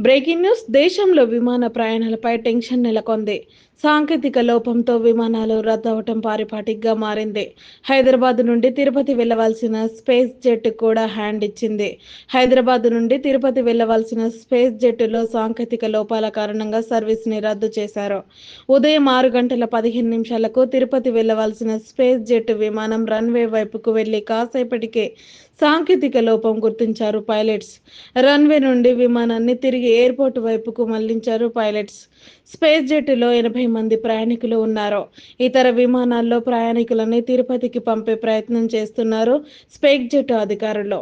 Breaking news దేశంలో విమాన ప్రయాణాలపై tension నెలకొంది. సాంకేతిక లోపంతో విమానాలు రద్దవటం పారిపాటిగా మారింది. హైదరాబాద్ నుండి తిరుపతి వెళ్లవలసిన స్పేస్ జెట్ కూడా హ్యాండ్ ఇచ్చింది. హైదరాబాద్ నుండి తిరుపతి వెళ్లవలసిన స్పేస్ జెట్లో సాంకేతిక లోపాల కారణంగా సర్వీస్ ని రద్దు చేశారు. ఉదయం 6:15 తిరుపతి వెళ్లవలసిన స్పేస్ జెట్ విమానం రన్వే వైపుకు వెళ్లి కాసేపటికే సాంకేతిక లోపం గుర్తించారు పైలట్స్. రన్వే నుండి విమానాన్ని తిరిగి ఎయిర్పోర్ట్ వైపుకు మళ్లించారు పైలట్స్. స్పేస్ జెట్లో 80 మంది ప్రయాణికులు ఉన్నారు. ఇతర విమానాల్లో ప్రయాణికులని తిరుపతికి పంపే ప్రయత్నం చేస్తున్నారు స్పేస్ జెట్ అధికారులు.